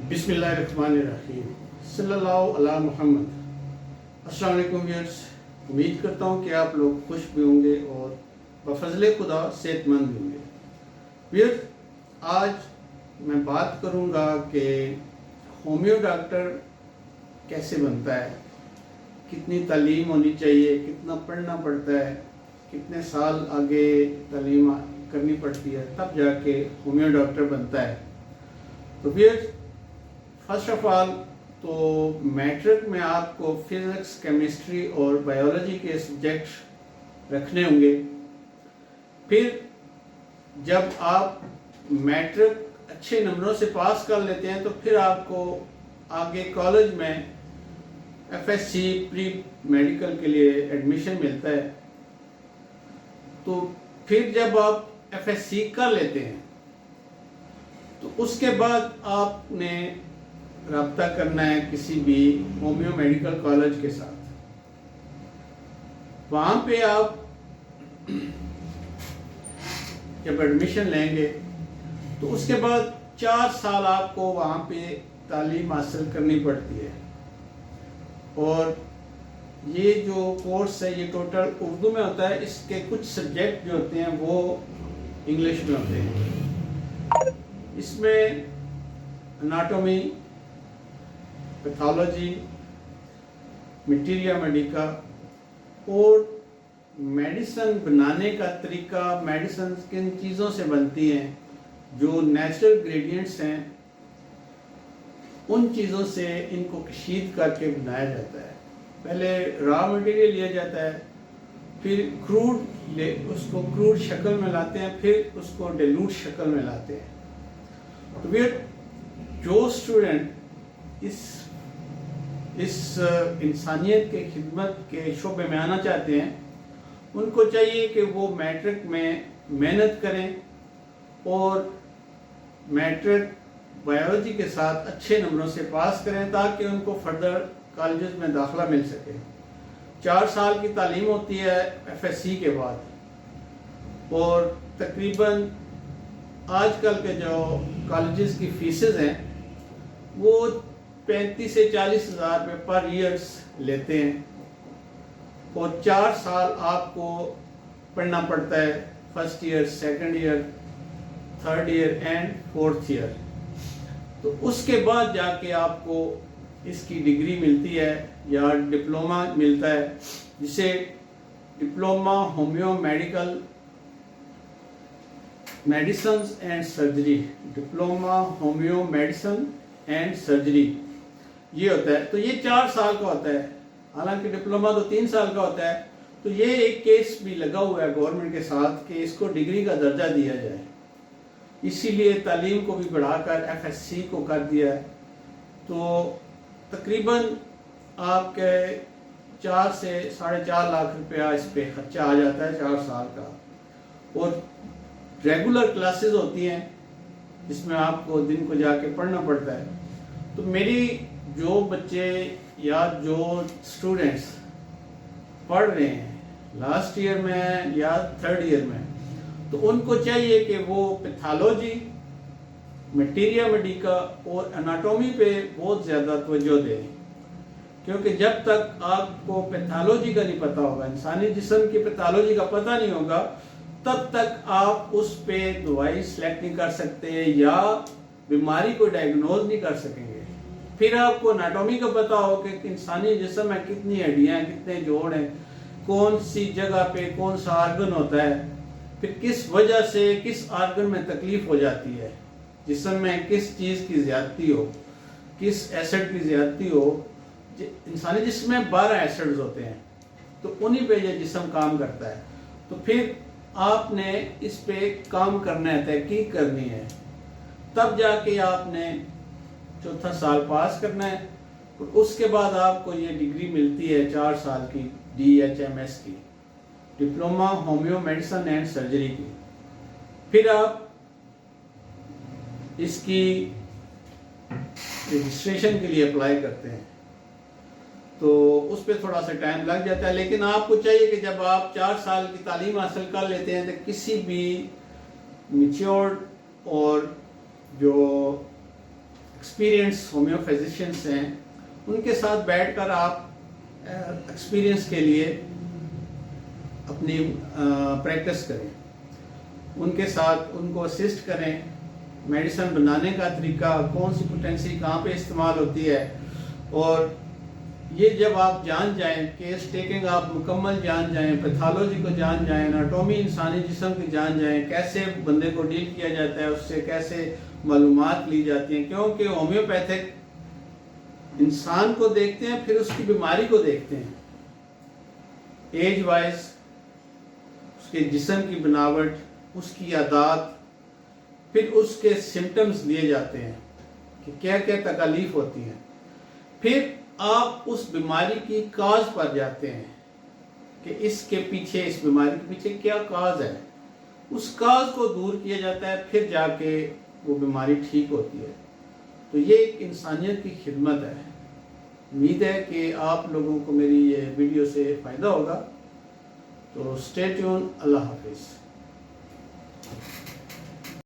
बिस्मिल्लाहिर्रहमानिर्रहीम सल्लल्लाहु अला मुहम्मद। अस्सलाम वालेकुम व्यूअर्स, उम्मीद करता हूँ कि आप लोग खुश भी होंगे और बफज़ले खुदा सेहतमंद भी होंगे। व्यूअर्स, आज मैं बात करूँगा कि होम्यो डॉक्टर कैसे बनता है, कितनी तालीम होनी चाहिए, कितना पढ़ना पड़ता है, कितने साल आगे तालीम करनी पड़ती है, तब जाके होम्यो डॉक्टर बनता है। तो व्यूअर्स, फर्स्ट ऑफ ऑल तो मैट्रिक में आपको फिज़िक्स, केमिस्ट्री और बायोलॉजी के सब्जेक्ट रखने होंगे। फिर जब आप मैट्रिक अच्छे नंबरों से पास कर लेते हैं तो फिर आपको आगे कॉलेज में FSC प्री मेडिकल के लिए एडमिशन मिलता है। तो फिर जब आप FSC कर लेते हैं तो उसके बाद आपने रब्ता करना है किसी भी होम्यो मेडिकल कॉलेज के साथ। वहाँ पे आप जब एडमिशन लेंगे तो उसके बाद 4 साल आपको वहाँ पे तालीम हासिल करनी पड़ती है। और ये जो कोर्स है ये टोटल उर्दू में होता है। इसके कुछ सब्जेक्ट जो होते हैं वो इंग्लिश में होते हैं। इसमें एनाटॉमी, पैथोलॉजी, मटीरिया मेडिका और मेडिसिन बनाने का तरीका, मेडिसिन किन चीज़ों से बनती हैं, जो नेचुरल इंग्रेडिएंट्स हैं, उन चीज़ों से इनको कशीद करके बनाया जाता है। पहले रॉ मटेरियल लिया जाता है, फिर उसको क्रूड शक्ल में लाते हैं, फिर उसको डिल्यूट शक्ल में लाते हैं। तो फिर जो स्टूडेंट इस इंसानियत के खिदमत के शोबे में आना चाहते हैं, उनको चाहिए कि वो मैट्रिक में मेहनत करें और मैट्रिक बायोलॉजी के साथ अच्छे नंबरों से पास करें ताकि उनको फर्दर कॉलेजेस में दाखिला मिल सके। 4 साल की तालीम होती है FSC के बाद। और तकरीबन आजकल के जो कॉलेजेस की फीसेस हैं वो 35 से 40 हज़ार रुपये पर ईयर्स लेते हैं। और 4 साल आपको पढ़ना पड़ता है, first year, second year, third year and fourth year. तो उसके बाद जाके आपको इसकी डिग्री मिलती है या डिप्लोमा मिलता है, जिसे diploma homeo medical medicine and surgery, diploma homeo medicine and surgery ये होता है। तो ये 4 साल का होता है, हालांकि डिप्लोमा तो 3 साल का होता है। तो ये एक केस भी लगा हुआ है गवर्नमेंट के साथ कि इसको डिग्री का दर्जा दिया जाए, इसीलिए तालीम को भी बढ़ाकर FSC को कर दिया है। तो तकरीबन आपके 4 से 4.5 लाख रुपया इस पे खर्चा आ जाता है 4 साल का। और रेगुलर क्लासेस होती हैं जिसमें आपको दिन को जाके पढ़ना पड़ता है। तो मेरी जो बच्चे या जो स्टूडेंट्स पढ़ रहे हैं लास्ट ईयर में या थर्ड ईयर में, तो उनको चाहिए कि वो पैथोलॉजी, मटीरिया मेडिका और एनाटॉमी पे बहुत ज़्यादा तवज्जो दें। क्योंकि जब तक आपको पैथोलॉजी का नहीं पता होगा, इंसानी जिस्म की पैथोलॉजी का पता नहीं होगा, तब तक आप उस पे दवाई सेलेक्ट नहीं कर सकते या बीमारी को डायग्नोज नहीं कर सकेंगे। फिर आपको एनाटॉमी का पता हो कि इंसानी जिस्म में कितनी हड्डियां, कितने जोड़ हैं, कौन सी जगह पे कौन सा आर्गन होता है, फिर किस वजह से किस आर्गन में तकलीफ हो जाती है, जिस्म में किस चीज़ की ज़्यादती हो, किस एसिड की ज़्यादती हो। इंसानी जिस्म में 12 एसिड्स होते हैं, तो उन्हीं पे ये जिस्म काम करता है। तो फिर आपने इस पे काम करना है, तहकीक करनी है, तब जाके आपने 4था साल पास करना है। और उसके बाद आपको ये डिग्री मिलती है 4 साल की DHMS की, diploma homeo medicine and surgery की। फिर आप इसकी रजिस्ट्रेशन के लिए अप्लाई करते हैं, तो उस पर थोड़ा सा टाइम लग जाता है। लेकिन आपको चाहिए कि जब आप 4 साल की तालीम हासिल कर लेते हैं तो किसी भी मैच्योर्ड और जो एक्सपीरियंस होम्यो फिजिशियंस हैं, उनके साथ बैठकर आप एक्सपीरियंस के लिए अपनी प्रैक्टिस करें, उनके साथ उनको असिस्ट करें, मेडिसिन बनाने का तरीका, कौन सी पोटेंसी कहाँ पे इस्तेमाल होती है, और ये जब आप जान जाएं, केस टेकिंग आप मुकम्मल जान जाएं, पैथोलॉजी को जान जाएं, एनाटॉमी इंसानी जिस्म की जान जाएं, कैसे बंदे को डील किया जाता है, उससे कैसे मालूमात ली जाती हैं, क्योंकि होम्योपैथिक इंसान को देखते हैं फिर उसकी बीमारी को देखते हैं, एज वाइज उसके जिस्म की बनावट, उसकी आदत, फिर उसके सिम्टम्स लिए जाते हैं कि क्या क्या तकलीफ होती है, फिर आप उस बीमारी की काज पर जाते हैं कि इसके पीछे, इस बीमारी के पीछे क्या काज है, उस काज को दूर किया जाता है, फिर जाके वो बीमारी ठीक होती है। तो ये एक इंसानियत की खिदमत है। उम्मीद है कि आप लोगों को मेरी ये वीडियो से फ़ायदा होगा। तो स्टे ट्यून। अल्लाह हाफिज़।